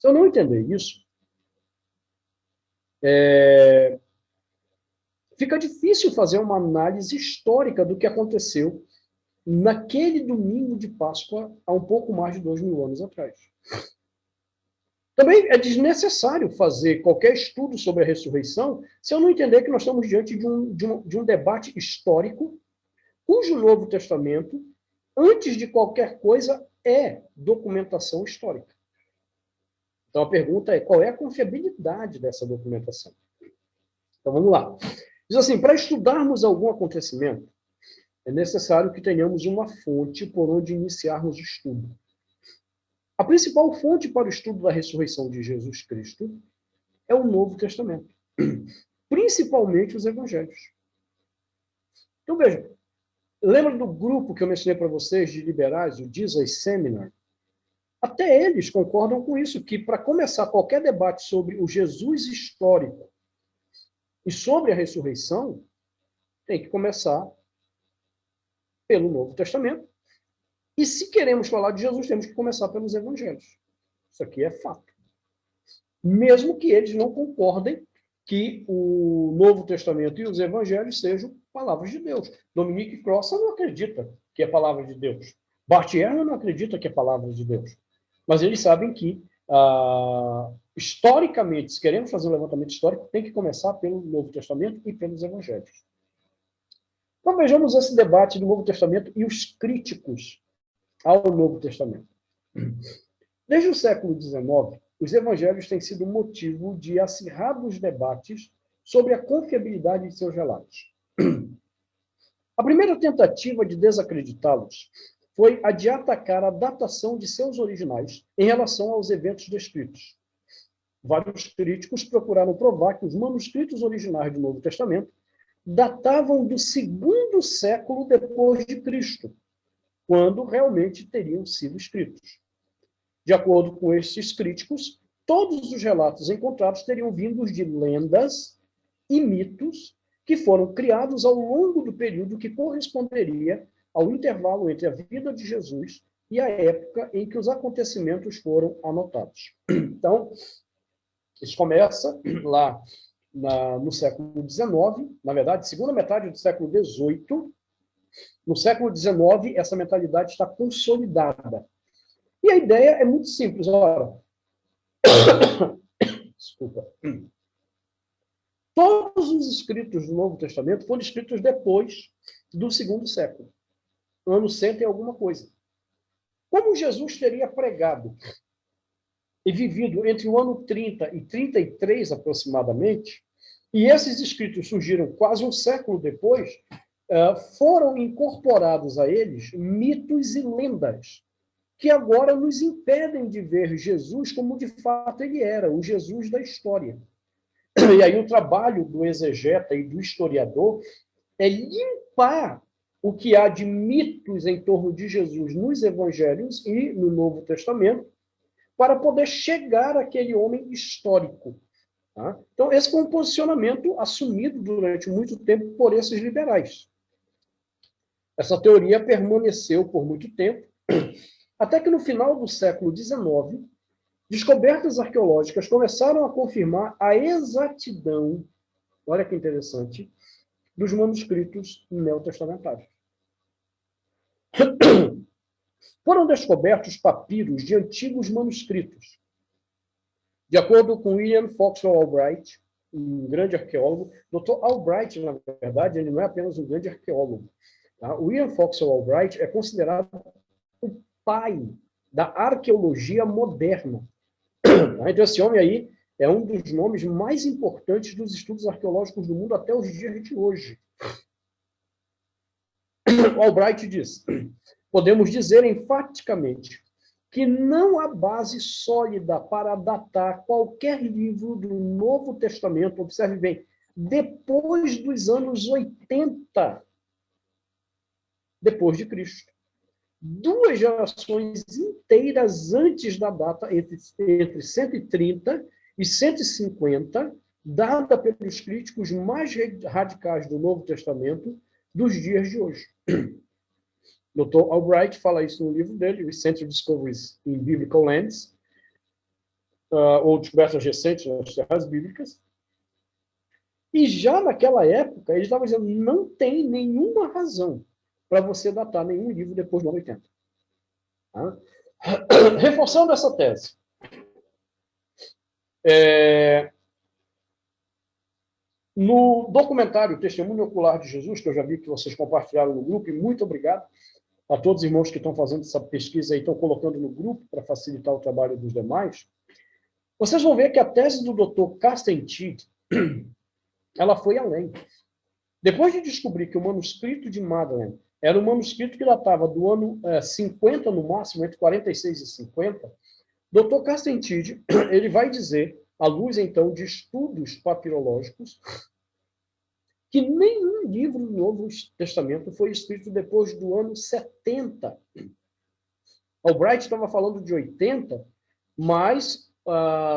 Se eu não entender isso, fica difícil fazer uma análise histórica do que aconteceu naquele domingo de Páscoa há um pouco mais de 2000 anos atrás. Também é desnecessário fazer qualquer estudo sobre a ressurreição se eu não entender que nós estamos diante de um debate histórico, cujo Novo Testamento, antes de qualquer coisa, é documentação histórica. Então a pergunta é, qual é a confiabilidade dessa documentação? Então vamos lá. Diz assim, para estudarmos algum acontecimento, é necessário que tenhamos uma fonte por onde iniciarmos o estudo. A principal fonte para o estudo da ressurreição de Jesus Cristo é o Novo Testamento, principalmente os Evangelhos. Então, veja, lembra do grupo que eu mencionei para vocês de liberais, o Jesus Seminar? Até eles concordam com isso, que para começar qualquer debate sobre o Jesus histórico e sobre a ressurreição, tem que começar pelo Novo Testamento. E se queremos falar de Jesus, temos que começar pelos Evangelhos. Isso aqui é fato. Mesmo que eles não concordem que o Novo Testamento e os Evangelhos sejam palavras de Deus. Dominique Crossan não acredita que é palavra de Deus. Bart Ehrman não acredita que é palavra de Deus. Mas eles sabem que, historicamente, se queremos fazer um levantamento histórico, tem que começar pelo Novo Testamento e pelos Evangelhos. Então vejamos esse debate do Novo Testamento e os críticos ao Novo Testamento. Desde o século XIX, os evangelhos têm sido motivo de acirrados debates sobre a confiabilidade de seus relatos. A primeira tentativa de desacreditá-los foi a de atacar a datação de seus originais em relação aos eventos descritos. Vários críticos procuraram provar que os manuscritos originais do Novo Testamento datavam do 2º século depois de Cristo, quando realmente teriam sido escritos. De acordo com esses críticos, todos os relatos encontrados teriam vindo de lendas e mitos que foram criados ao longo do período que corresponderia ao intervalo entre a vida de Jesus e a época em que os acontecimentos foram anotados. Então, isso começa lá no século XIX, na verdade, segunda metade do século XVIII. No século XIX, essa mentalidade está consolidada. E a ideia é muito simples. Ora, desculpa. Todos os escritos do Novo Testamento foram escritos depois do 2º século. Ano 100 e alguma coisa. Como Jesus teria pregado e vivido entre o ano 30 e 33 aproximadamente, e esses escritos surgiram quase um século depois, foram incorporados a eles mitos e lendas que agora nos impedem de ver Jesus como de fato ele era, o Jesus da história. E aí o trabalho do exegeta e do historiador é limpar o que há de mitos em torno de Jesus nos Evangelhos e no Novo Testamento, para poder chegar àquele homem histórico. Tá? Então, esse foi um posicionamento assumido durante muito tempo por esses liberais. Essa teoria permaneceu por muito tempo, até que no final do século XIX, descobertas arqueológicas começaram a confirmar a exatidão, olha que interessante, dos manuscritos neotestamentários. Foram descobertos papiros de antigos manuscritos. De acordo com William Foxwell Albright, um grande arqueólogo, Dr. Albright, na verdade, ele não é apenas um grande arqueólogo. Tá? William Foxwell Albright é considerado o pai da arqueologia moderna. Então, esse homem aí é um dos nomes mais importantes dos estudos arqueológicos do mundo até os dias de hoje. Albright diz: podemos dizer enfaticamente que não há base sólida para datar qualquer livro do Novo Testamento, observe bem, depois dos anos 80 depois de Cristo. 2 gerações inteiras antes da data, entre 130 e 150, dada pelos críticos mais radicais do Novo Testamento dos dias de hoje. Dr. Albright fala isso no livro dele, Recent Discoveries in Biblical Lands. ou descobertas recentes nas terras bíblicas. E já naquela época, ele estava dizendo, não tem nenhuma razão para você datar nenhum livro depois do ano 80. Tá? Reforçando essa tese. No documentário Testemunho Ocular de Jesus, que eu já vi que vocês compartilharam no grupo, e muito obrigado a todos os irmãos que estão fazendo essa pesquisa e estão colocando no grupo para facilitar o trabalho dos demais, vocês vão ver que a tese do Dr. Carsten Tiede, ela foi além. Depois de descobrir que o manuscrito de Madeleine era um manuscrito que datava do ano 50 no máximo, entre 46 e 50, Dr. Carsten Tiede, ele vai dizer, à luz, então, de estudos papirológicos, que nenhum livro do Novo Testamento foi escrito depois do ano 70. Albright estava falando de 80, mas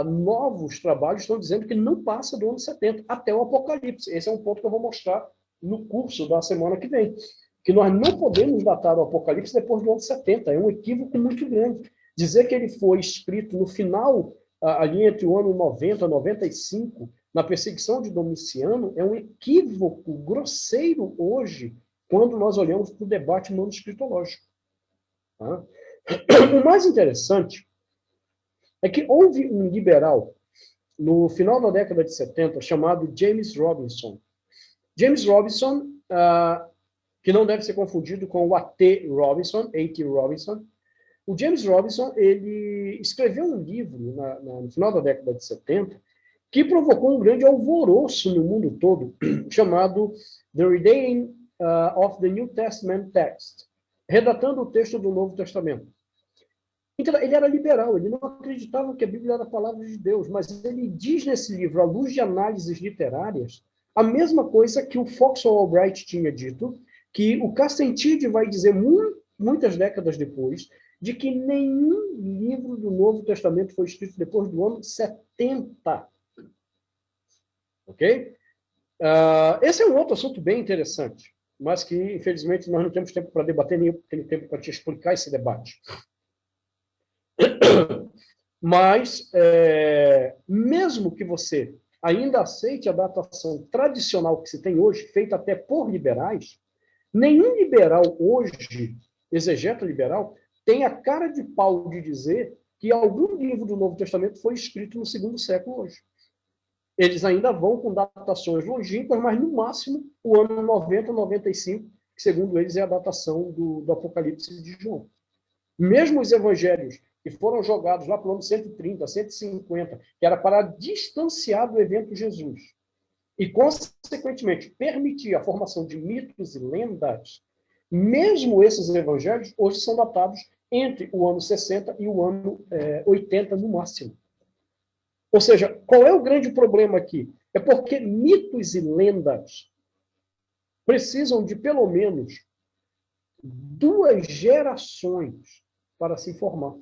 novos trabalhos estão dizendo que não passa do ano 70, até o Apocalipse. Esse é um ponto que eu vou mostrar no curso da semana que vem, que nós não podemos datar o Apocalipse depois do ano 70. É um equívoco muito grande. Dizer que ele foi escrito no final, ali entre o ano 90 e 95, na perseguição de Domiciano, é um equívoco grosseiro hoje, quando nós olhamos para o debate manuscritológico. Tá? O mais interessante é que houve um liberal, no final da década de 70, chamado James Robinson. James Robinson, que não deve ser confundido com o A.T. Robinson, A.T. Robinson. O James Robinson, ele escreveu um livro no final da década de 70 que provocou um grande alvoroço no mundo todo, chamado The Redating of the New Testament Text, redatando o texto do Novo Testamento. Então, ele era liberal, ele não acreditava que a Bíblia era a palavra de Deus, mas ele diz nesse livro, à luz de análises literárias, a mesma coisa que o Foxwell Albright tinha dito, que o Carsten Tiede vai dizer muitas décadas depois, de que nenhum livro do Novo Testamento foi escrito depois do ano 70. Ok? Esse é um outro assunto bem interessante, mas que, infelizmente, nós não temos tempo para debater, nem eu tenho tempo para te explicar esse debate. Mas, mesmo que você ainda aceite a datação tradicional que se tem hoje, feita até por liberais, nenhum liberal hoje, exegeta liberal, tem a cara de pau de dizer que algum livro do Novo Testamento foi escrito no segundo século hoje. Eles ainda vão com datações longínquas, mas no máximo o ano 90, 95, que segundo eles é a datação do Apocalipse de João. Mesmo os evangelhos que foram jogados lá para o ano 130, 150, que era para distanciar do evento Jesus, e, consequentemente, permitir a formação de mitos e lendas, mesmo esses evangelhos hoje são datados entre o ano 60 e o ano 80 no máximo. Ou seja, qual é o grande problema aqui? É porque mitos e lendas precisam de, pelo menos, 2 gerações para se formar.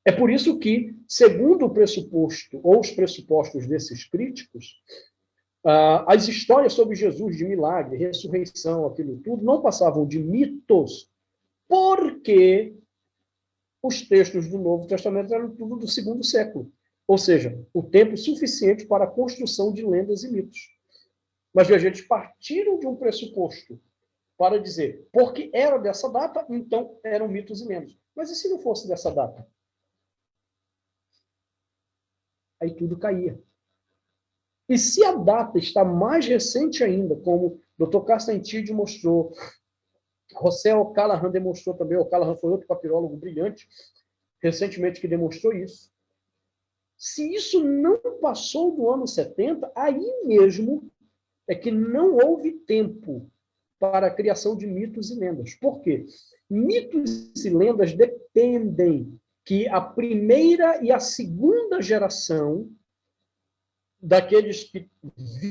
É por isso que, segundo o pressuposto, ou os pressupostos desses críticos, as histórias sobre Jesus de milagre, ressurreição, aquilo tudo, não passavam de mitos, porque os textos do Novo Testamento eram tudo do segundo século. Ou seja, o tempo suficiente para a construção de lendas e mitos. Mas veja, eles partiram de um pressuposto para dizer, porque era dessa data, então eram mitos e lendas. Mas e se não fosse dessa data? Aí tudo caía. E se a data está mais recente ainda, como o Dr. Carsten Tiede mostrou, José O'Callaghan demonstrou também, O'Callaghan foi outro papirólogo brilhante, recentemente que demonstrou isso. Se isso não passou do ano 70, aí mesmo é que não houve tempo para a criação de mitos e lendas. Por quê? Mitos e lendas dependem que a primeira e a segunda geração daqueles que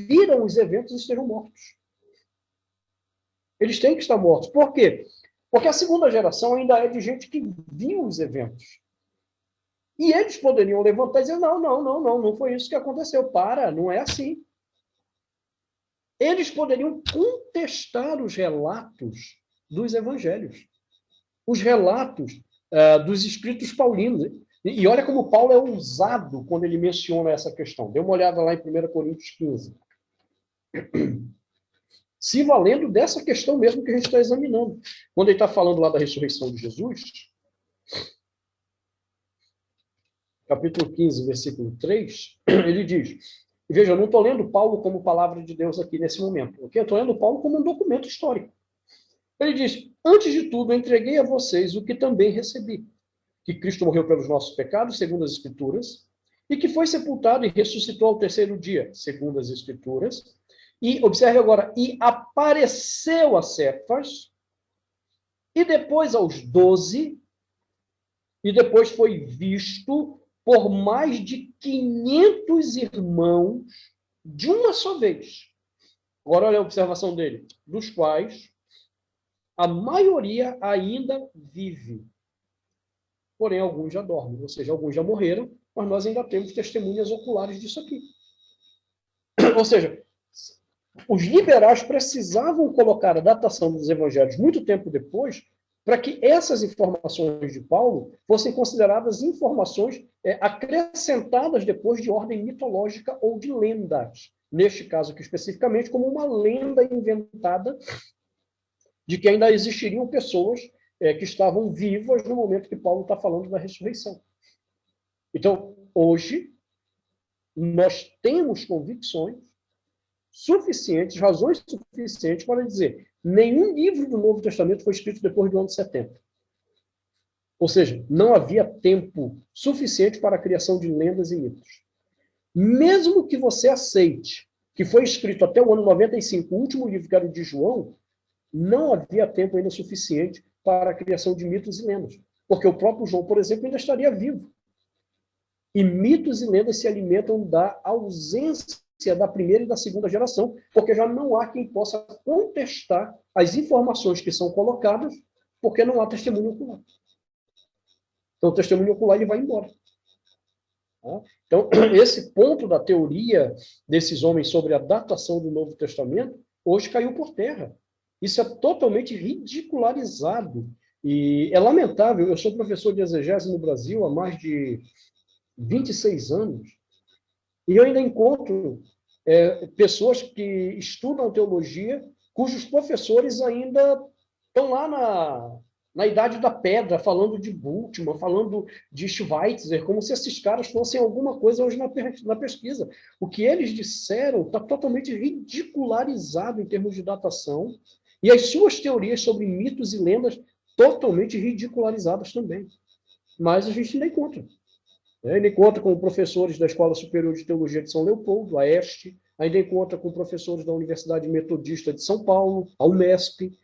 viram os eventos estejam mortos. Eles têm que estar mortos. Por quê? Porque a segunda geração ainda é de gente que viu os eventos. E eles poderiam levantar e dizer, não foi isso que aconteceu. Não é assim. Eles poderiam contestar os relatos dos evangelhos. Os relatos dos escritos paulinos. E olha como Paulo é ousado quando ele menciona essa questão. Dê uma olhada lá em 1 Coríntios 15. Se valendo dessa questão mesmo que a gente está examinando. Quando ele está falando lá da ressurreição de Jesus, capítulo 15, versículo 3, ele diz, veja, eu não estou lendo Paulo como palavra de Deus aqui nesse momento, ok? Eu estou lendo Paulo como um documento histórico. Ele diz, antes de tudo, eu entreguei a vocês o que também recebi, que Cristo morreu pelos nossos pecados, segundo as Escrituras, e que foi sepultado e ressuscitou ao terceiro dia, segundo as Escrituras, e, observe agora, e apareceu a Cefas, e depois aos 12, e depois foi visto por mais de 500 irmãos de uma só vez. Agora olha a observação dele, dos quais a maioria ainda vive. Porém, alguns já dormem, ou seja, alguns já morreram, mas nós ainda temos testemunhas oculares disso aqui. Ou seja, os liberais precisavam colocar a datação dos evangelhos muito tempo depois, para que essas informações de Paulo fossem consideradas informações acrescentadas depois de ordem mitológica ou de lendas. Neste caso aqui especificamente, como uma lenda inventada de que ainda existiriam pessoas que estavam vivas no momento que Paulo está falando da ressurreição. Então, hoje, nós temos convicções suficientes, razões suficientes para dizer nenhum livro do Novo Testamento foi escrito depois do ano 70. Ou seja, não havia tempo suficiente para a criação de lendas e mitos. Mesmo que você aceite que foi escrito até o ano 95, o último livro, que era o de João, não havia tempo ainda suficiente para a criação de mitos e lendas. Porque o próprio João, por exemplo, ainda estaria vivo. E mitos e lendas se alimentam da ausência da primeira e da segunda geração, porque já não há quem possa contestar as informações que são colocadas, porque não há testemunho ocular. Então, o testemunho ocular ele vai embora. Então, esse ponto da teoria desses homens sobre a datação do Novo Testamento, hoje caiu por terra. Isso é totalmente ridicularizado. E é lamentável, eu sou professor de exegese no Brasil há mais de 26 anos, e eu ainda encontro pessoas que estudam teologia, cujos professores ainda estão lá na Idade da Pedra, falando de Bultmann, falando de Schweitzer, como se esses caras fossem alguma coisa hoje na pesquisa. O que eles disseram está totalmente ridicularizado em termos de datação, e as suas teorias sobre mitos e lendas totalmente ridicularizadas também. Mas a gente ainda encontra. Ainda encontra com professores da Escola Superior de Teologia de São Leopoldo, a ESTE, ainda encontra com professores da Universidade Metodista de São Paulo, a UMESP,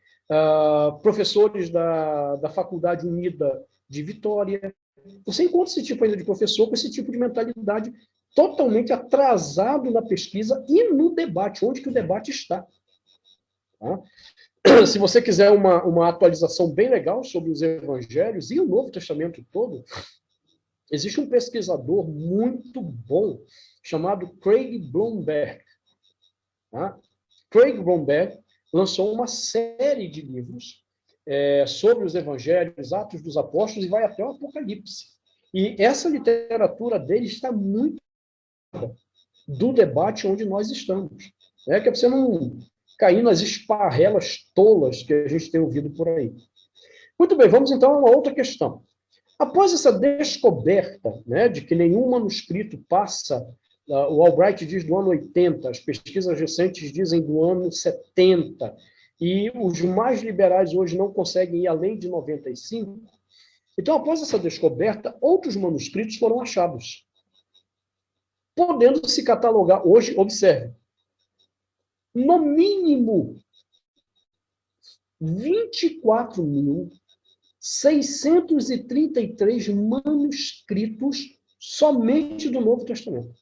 professores da Faculdade Unida de Vitória. Você encontra esse tipo ainda de professor com esse tipo de mentalidade totalmente atrasado na pesquisa e no debate, onde que o debate está. Tá? Se você quiser uma atualização bem legal sobre os evangelhos e o Novo Testamento todo, existe um pesquisador muito bom chamado Craig Blomberg. Tá? Craig Blomberg lançou uma série de livros sobre os evangelhos, Atos dos Apóstolos, e vai até o Apocalipse. E essa literatura dele está muito do debate onde nós estamos. Que é para você não cair nas esparrelas tolas que a gente tem ouvido por aí. Muito bem, vamos então a uma outra questão. Após essa descoberta, de que nenhum manuscrito passa, o Albright diz do ano 80, as pesquisas recentes dizem do ano 70, e os mais liberais hoje não conseguem ir além de 95. Então, após essa descoberta, outros manuscritos foram achados, podendo se catalogar hoje, observe, no mínimo 24.633 manuscritos somente do Novo Testamento.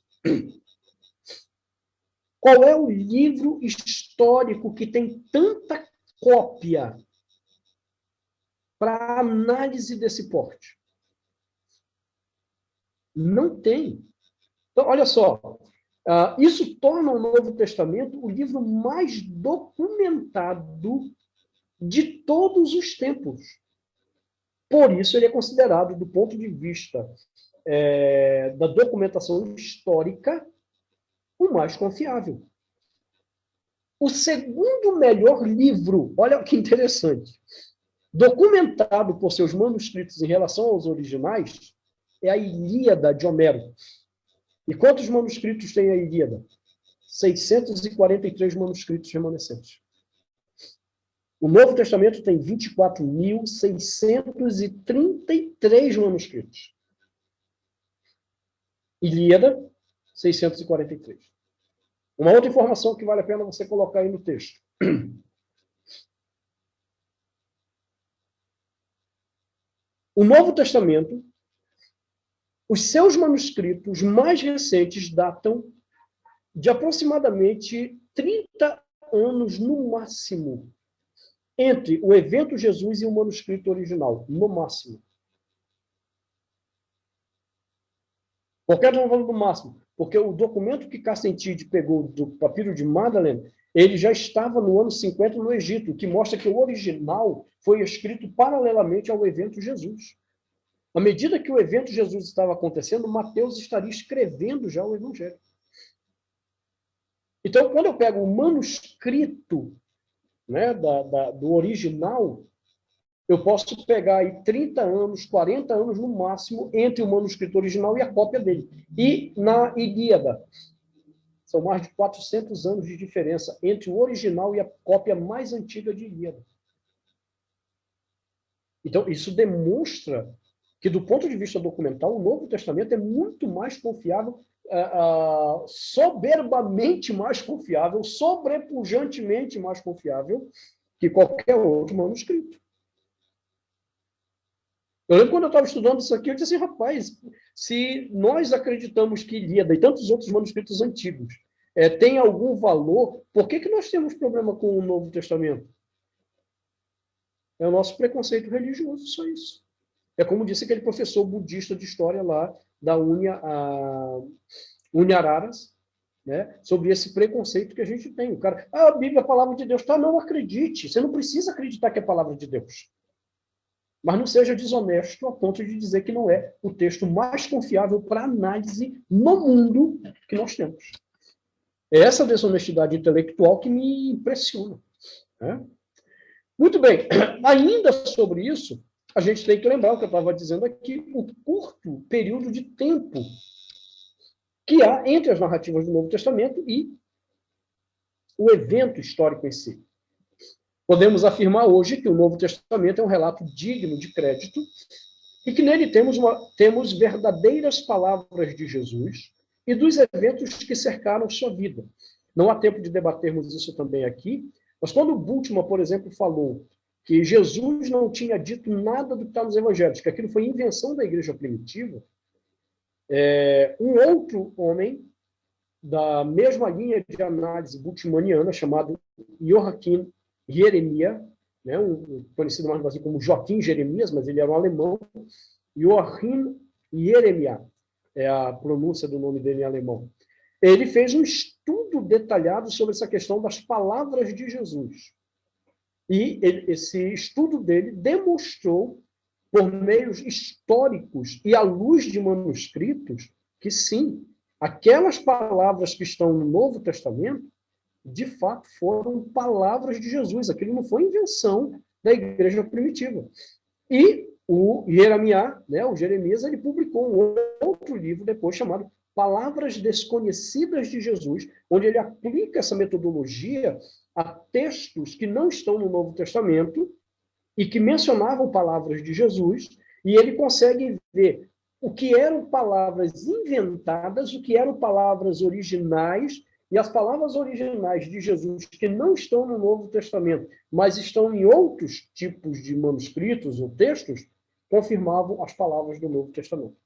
Qual é o livro histórico que tem tanta cópia para análise desse porte? Não tem. Então, olha só, isso torna o Novo Testamento o livro mais documentado de todos os tempos. Por isso, ele é considerado, do ponto de vista da documentação histórica, o mais confiável. O segundo melhor livro, olha que interessante, documentado por seus manuscritos em relação aos originais, é a Ilíada de Homero. E quantos manuscritos tem a Ilíada? 643 manuscritos remanescentes. O Novo Testamento tem 24.633 manuscritos. Ilíada, 643. Uma outra informação que vale a pena você colocar aí no texto. O Novo Testamento, os seus manuscritos mais recentes datam de aproximadamente 30 anos no máximo entre o evento Jesus e o manuscrito original, no máximo. Por que eu estou falando do máximo? Porque o documento que Cassentide pegou do papiro de Madeleine, ele já estava no ano 50 no Egito, o que mostra que o original foi escrito paralelamente ao evento Jesus. À medida que o evento Jesus estava acontecendo, Mateus estaria escrevendo já o Evangelho. Então, quando eu pego o manuscrito, né, do original, eu posso pegar aí 30 anos, 40 anos no máximo, entre o manuscrito original e a cópia dele. E na Ilíada, são mais de 400 anos de diferença entre o original e a cópia mais antiga de Ilíada. Então, isso demonstra que, do ponto de vista documental, o Novo Testamento é muito mais confiável, soberbamente mais confiável, sobrepujantemente mais confiável que qualquer outro manuscrito. Eu lembro quando eu estava estudando isso aqui, eu disse assim, rapaz, se nós acreditamos que Ilíada e tantos outros manuscritos antigos têm algum valor, por que nós temos problema com o Novo Testamento? É o nosso preconceito religioso, só isso. É como disse aquele professor budista de história lá, da Uniararas, né, sobre esse preconceito que a gente tem. O cara, a Bíblia é a palavra de Deus. Tá, não acredite. Você não precisa acreditar que é a palavra de Deus. Mas não seja desonesto a ponto de dizer que não é o texto mais confiável para análise no mundo que nós temos. É essa desonestidade intelectual que me impressiona. Né? Muito bem. Ainda sobre isso, a gente tem que lembrar o que eu estava dizendo aqui, o curto período de tempo que há entre as narrativas do Novo Testamento e o evento histórico em si. Podemos afirmar hoje que o Novo Testamento é um relato digno de crédito e que nele temos verdadeiras palavras de Jesus e dos eventos que cercaram sua vida. Não há tempo de debatermos isso também aqui, mas quando Bultmann, por exemplo, falou que Jesus não tinha dito nada do que está nos evangelhos, que aquilo foi invenção da igreja primitiva, um outro homem da mesma linha de análise bultmanniana, chamado Joachim Jeremias, né, conhecido mais assim como Joaquim Jeremias, mas ele era um alemão, Joachim Jeremias, é a pronúncia do nome dele em alemão. Ele fez um estudo detalhado sobre essa questão das palavras de Jesus. E esse estudo dele demonstrou, por meios históricos e à luz de manuscritos, que sim, aquelas palavras que estão no Novo Testamento, de fato, foram palavras de Jesus. Aquilo não foi invenção da igreja primitiva. E o Jeremias, né, o Jeremias, ele publicou um outro livro depois chamado Palavras Desconhecidas de Jesus, onde ele aplica essa metodologia a textos que não estão no Novo Testamento e que mencionavam palavras de Jesus, e ele consegue ver o que eram palavras inventadas, o que eram palavras originais, e as palavras originais de Jesus que não estão no Novo Testamento, mas estão em outros tipos de manuscritos ou textos, confirmavam as palavras do Novo Testamento.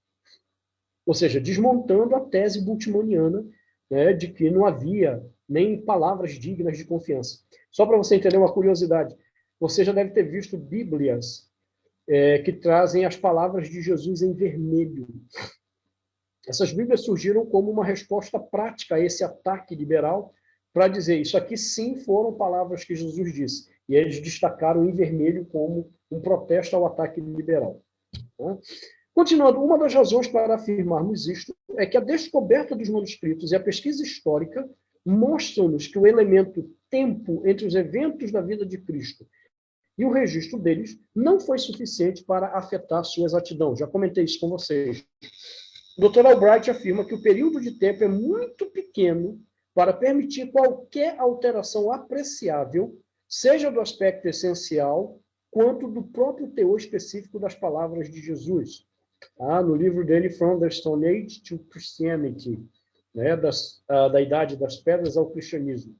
Ou seja, desmontando a tese bultmanniana, né, de que não havia nem palavras dignas de confiança. Só para você entender uma curiosidade, você já deve ter visto Bíblias que trazem as palavras de Jesus em vermelho. Essas Bíblias surgiram como uma resposta prática a esse ataque liberal, para dizer, isso aqui sim foram palavras que Jesus disse. E eles destacaram em vermelho como um protesto ao ataque liberal. Continuando, uma das razões para afirmarmos isto é que a descoberta dos manuscritos e a pesquisa histórica mostram-nos que o elemento tempo entre os eventos da vida de Cristo e o registro deles não foi suficiente para afetar sua exatidão. Já comentei isso com vocês. O Dr. Albright afirma que o período de tempo é muito pequeno para permitir qualquer alteração apreciável, seja do aspecto essencial, quanto do próprio teor específico das palavras de Jesus. No livro dele, From the Stone Age to Christianity, né, da Idade das Pedras ao Cristianismo.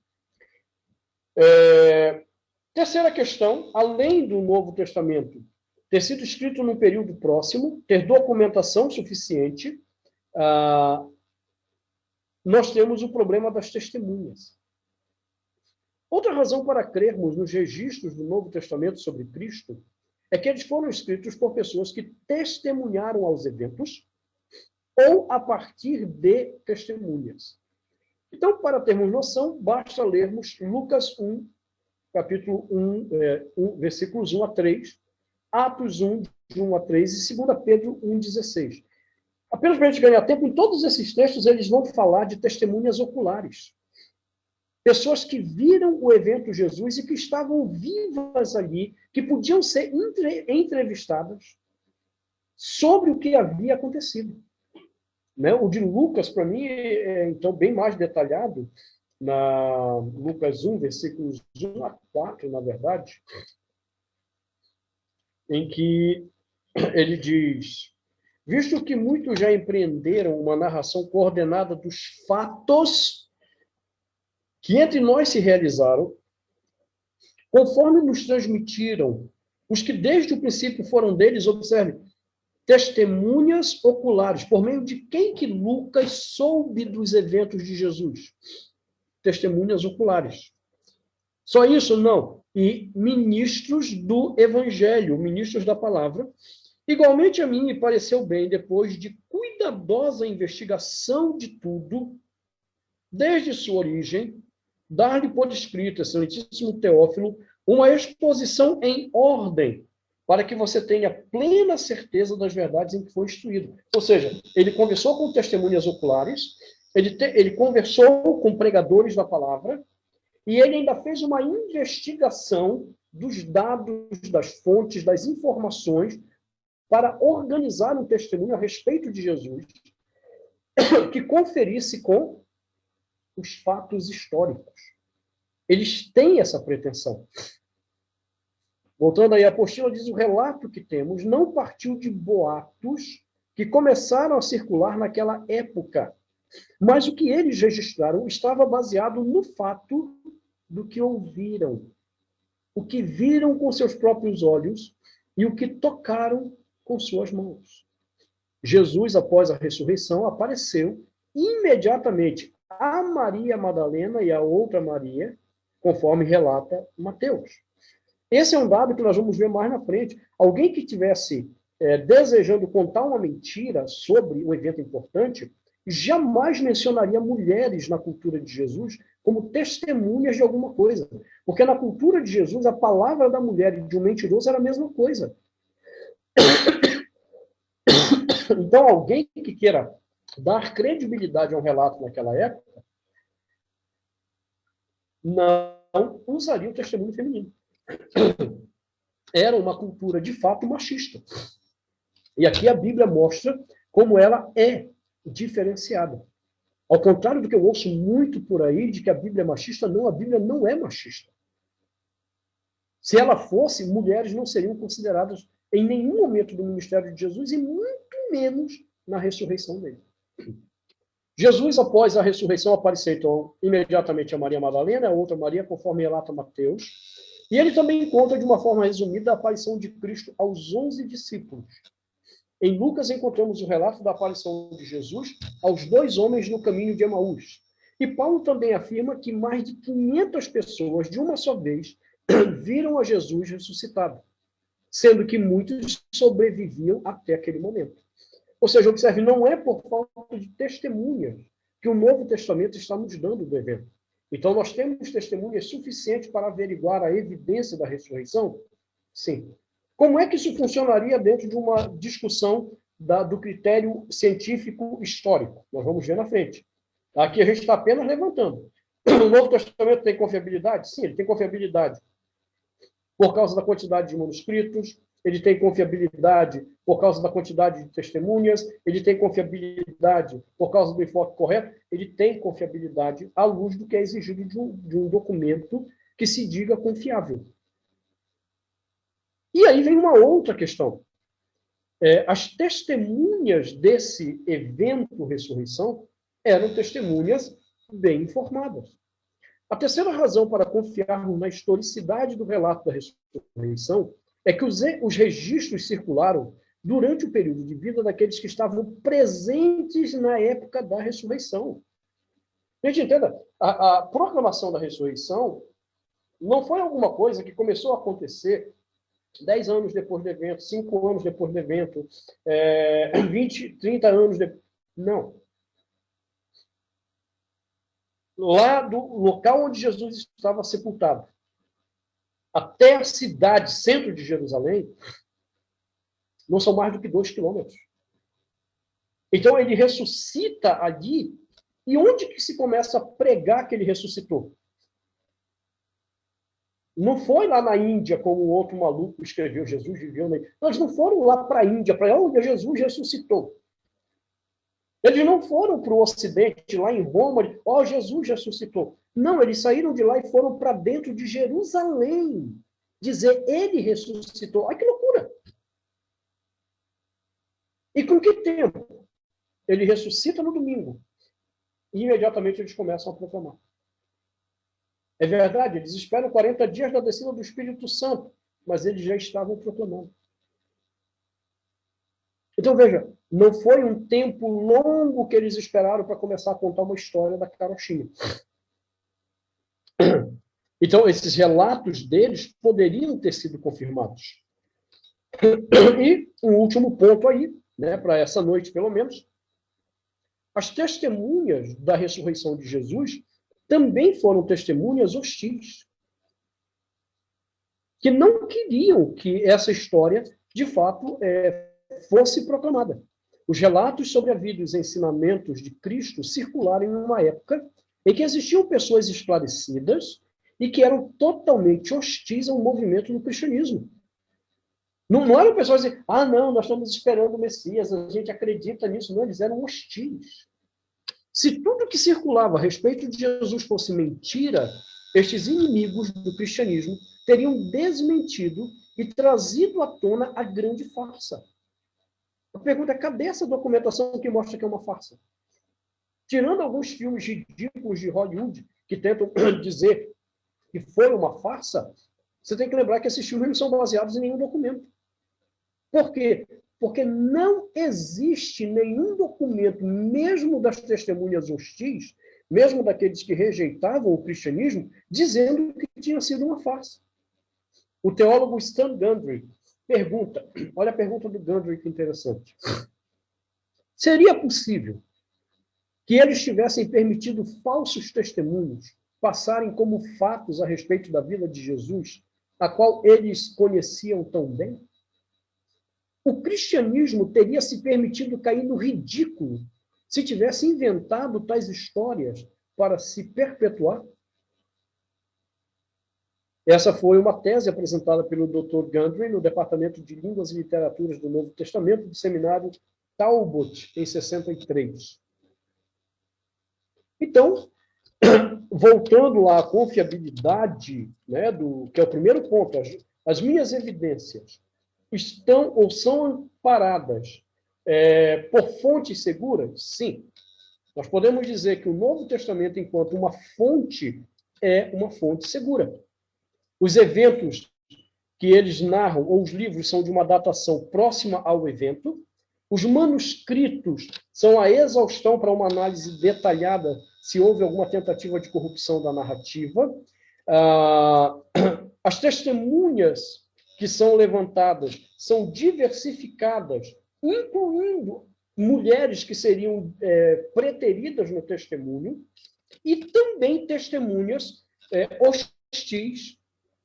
Terceira questão, além do Novo Testamento ter sido escrito num período próximo, ter documentação suficiente, nós temos o problema das testemunhas. Outra razão para crermos nos registros do Novo Testamento sobre Cristo é que eles foram escritos por pessoas que testemunharam aos eventos ou a partir de testemunhas. Então, para termos noção, basta lermos Lucas 1, capítulo 1, versículos 1 a 3, Atos 1, de 1 a 3 e 2 Pedro 1, 16. Apenas para a gente ganhar tempo, em todos esses textos eles vão falar de testemunhas oculares. Pessoas que viram o evento Jesus e que estavam vivas ali, que podiam ser entrevistadas sobre o que havia acontecido. Né? O de Lucas, para mim, é então bem mais detalhado, na Lucas 1, versículos 1 a 4, na verdade, em que ele diz: visto que muitos já empreenderam uma narração coordenada dos fatos que entre nós se realizaram, conforme nos transmitiram os que desde o princípio foram deles, observe, testemunhas oculares, por meio de quem que Lucas soube dos eventos de Jesus? Testemunhas oculares. Só isso? Não. E ministros do Evangelho, ministros da palavra. Igualmente a mim me pareceu bem, depois de cuidadosa investigação de tudo, desde sua origem, dar-lhe por escrito, excelentíssimo Teófilo, uma exposição em ordem, para que você tenha plena certeza das verdades em que foi instruído. Ou seja, ele conversou com testemunhas oculares, ele conversou com pregadores da palavra, e ele ainda fez uma investigação dos dados, das fontes, das informações, para organizar um testemunho a respeito de Jesus, que conferisse com os fatos históricos. Eles têm essa pretensão. Voltando aí, a apostila diz: o relato que temos não partiu de boatos que começaram a circular naquela época, mas o que eles registraram estava baseado no fato do que ouviram, o que viram com seus próprios olhos e o que tocaram com suas mãos. Jesus, após a ressurreição, apareceu imediatamente a Maria Madalena e a outra Maria, conforme relata Mateus. Esse é um dado que nós vamos ver mais na frente. Alguém que estivesse desejando contar uma mentira sobre um evento importante, jamais mencionaria mulheres na cultura de Jesus como testemunhas de alguma coisa. Porque na cultura de Jesus, a palavra da mulher e de um mentiroso era a mesma coisa. Então, alguém que queira dar credibilidade a um relato naquela época, não usaria o testemunho feminino. Era uma cultura, de fato, machista. E aqui a Bíblia mostra como ela é diferenciada. Ao contrário do que eu ouço muito por aí, de que a Bíblia é machista, não, a Bíblia não é machista. Se ela fosse, mulheres não seriam consideradas em nenhum momento do ministério de Jesus e muito menos na ressurreição dele. Jesus, após a ressurreição, apareceu então imediatamente a Maria Madalena, a outra Maria, conforme relata Mateus, e ele também conta de uma forma resumida a aparição de Cristo aos 11 discípulos. Em Lucas encontramos o relato da aparição de Jesus aos 2 homens no caminho de Emaús. E Paulo também afirma que mais de 500 pessoas, de uma só vez, viram a Jesus ressuscitado, sendo que muitos sobreviviam até aquele momento. Ou seja, observe, não é por falta de testemunhas que o Novo Testamento está nos dando do evento. Então, nós temos testemunhas suficientes para averiguar a evidência da ressurreição? Sim. Como é que isso funcionaria dentro de uma discussão do critério científico histórico. Nós vamos ver na frente. Aqui a gente está apenas levantando. O Novo Testamento tem confiabilidade? Sim, ele tem confiabilidade por causa da quantidade de manuscritos, ele tem confiabilidade por causa da quantidade de testemunhas, ele tem confiabilidade por causa do enfoque correto, ele tem confiabilidade à luz do que é exigido de um documento que se diga confiável. E aí vem uma outra questão. As testemunhas desse evento ressurreição eram testemunhas bem informadas. A terceira razão para confiarmos na historicidade do relato da ressurreição é que os registros circularam durante o período de vida daqueles que estavam presentes na época da ressurreição. Gente, entenda, a proclamação da ressurreição não foi alguma coisa que começou a acontecer 10 anos depois do evento, 5 anos depois do evento, 20, 30 anos depois. Não. Lá do local onde Jesus estava sepultado, até a cidade, centro de Jerusalém, não são mais do que 2 quilômetros. Então, ele ressuscita ali, e onde que se começa a pregar que ele ressuscitou? Não foi lá na Índia, como o outro maluco escreveu, Jesus viveu na Índia. Eles não foram lá para a Índia, para onde Jesus ressuscitou. Eles não foram para o Ocidente, lá em Roma, Jesus ressuscitou. Não, eles saíram de lá e foram para dentro de Jerusalém. Dizer, ele ressuscitou. Ai, que loucura! E com que tempo? Ele ressuscita no domingo. E imediatamente eles começam a proclamar. É verdade, eles esperam 40 dias da descida do Espírito Santo, mas eles já estavam proclamando. Então, veja, não foi um tempo longo que eles esperaram para começar a contar uma história da carochinha. Então, esses relatos deles poderiam ter sido confirmados. E um último ponto aí, né, para essa noite, pelo menos, as testemunhas da ressurreição de Jesus também foram testemunhas hostis, que não queriam que essa história, de fato, fosse proclamada. Os relatos sobre a vida e os ensinamentos de Cristo circularam em uma época em que existiam pessoas esclarecidas e que eram totalmente hostis ao movimento do cristianismo. Não eram pessoas que diziam, não, nós estamos esperando o Messias, a gente acredita nisso. Não, eles eram hostis. Se tudo que circulava a respeito de Jesus fosse mentira, estes inimigos do cristianismo teriam desmentido e trazido à tona a grande farsa. A pergunta é, cadê essa documentação que mostra que é uma farsa? Tirando alguns filmes ridículos de Hollywood, que tentam dizer que foi uma farsa, você tem que lembrar que esses filmes não são baseados em nenhum documento. Por quê? Porque não existe nenhum documento, mesmo das testemunhas hostis, mesmo daqueles que rejeitavam o cristianismo, dizendo que tinha sido uma farsa. O teólogo Stan Gundry pergunta, olha a pergunta do Gundry, que interessante. Seria possível que eles tivessem permitido falsos testemunhos passarem como fatos a respeito da vida de Jesus, a qual eles conheciam tão bem? O cristianismo teria se permitido cair no ridículo se tivesse inventado tais histórias para se perpetuar? Essa foi uma tese apresentada pelo Dr. Gundry no Departamento de Línguas e Literaturas do Novo Testamento do seminário Talbot, em 63. Então, voltando lá à confiabilidade, né, que é o primeiro ponto, as minhas evidências estão ou são amparadas por fontes seguras? Sim. Nós podemos dizer que o Novo Testamento, enquanto uma fonte, é uma fonte segura. Os eventos que eles narram, ou os livros, são de uma datação próxima ao evento. Os manuscritos são a exaustão para uma análise detalhada se houve alguma tentativa de corrupção da narrativa. As testemunhas que são levantadas são diversificadas, incluindo mulheres que seriam preteridas no testemunho, e também testemunhas hostis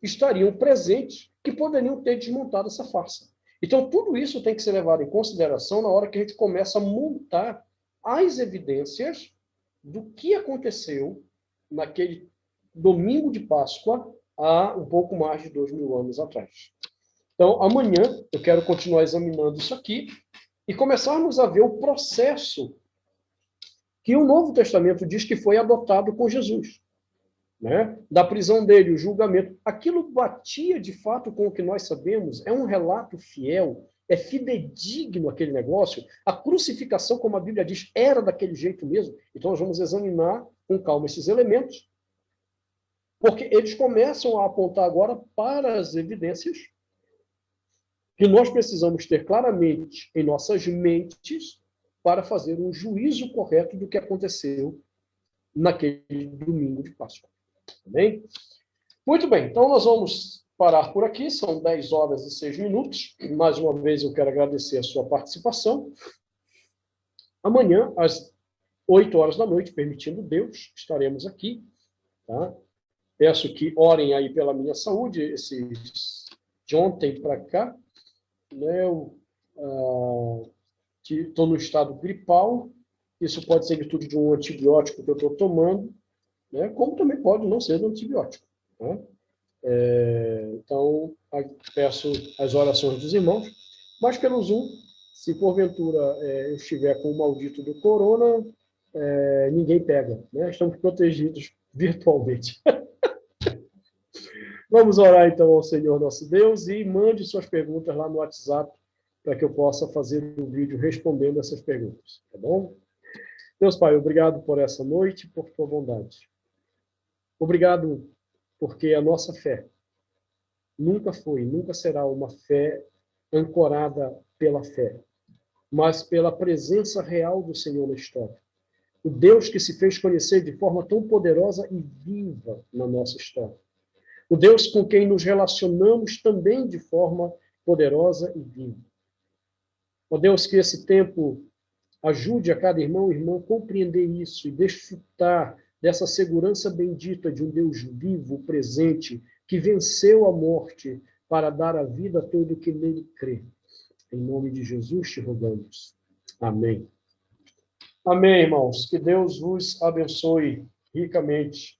estariam presentes, que poderiam ter desmontado essa farsa. Então, tudo isso tem que ser levado em consideração na hora que a gente começa a montar as evidências do que aconteceu naquele domingo de Páscoa há um pouco mais de 2000 anos atrás. Então, amanhã eu quero continuar examinando isso aqui e começarmos a ver o processo que o Novo Testamento diz que foi adotado com Jesus. Né? Da prisão dele, o julgamento. Aquilo batia, de fato, com o que nós sabemos, é um relato fiel, é fidedigno aquele negócio. A crucificação, como a Bíblia diz, era daquele jeito mesmo. Então, nós vamos examinar com calma esses elementos, porque eles começam a apontar agora para as evidências que nós precisamos ter claramente em nossas mentes para fazer um juízo correto do que aconteceu naquele domingo de Páscoa. Bem? Muito bem, então nós vamos parar por aqui, são 10 horas e 6 minutos. Mais uma vez eu quero agradecer a sua participação. Amanhã, às 8 horas da noite, permitindo Deus, estaremos aqui. Tá? Peço que orem aí pela minha saúde, esses de ontem para cá. Né? Eu estou no estado gripal, isso pode ser virtude de um antibiótico que eu estou tomando, né? Como também pode não ser do antibiótico. Né? Então, peço as orações dos irmãos, mas pelo Zoom, se porventura eu estiver com o maldito do corona, ninguém pega. Né? Estamos protegidos virtualmente. Vamos orar então ao Senhor nosso Deus e mande suas perguntas lá no WhatsApp para que eu possa fazer um vídeo respondendo essas perguntas. Tá bom? Deus Pai, obrigado por essa noite, por tua bondade. Obrigado porque a nossa fé nunca foi, nunca será uma fé ancorada pela fé, mas pela presença real do Senhor na história. O Deus que se fez conhecer de forma tão poderosa e viva na nossa história. O Deus com quem nos relacionamos também de forma poderosa e viva. Ó Deus, que esse tempo ajude a cada irmão e irmã a compreender isso e desfrutar dessa segurança bendita de um Deus vivo, presente, que venceu a morte para dar a vida a todo que nele crê. Em nome de Jesus te rogamos. Amém. Amém, irmãos. Que Deus vos abençoe ricamente.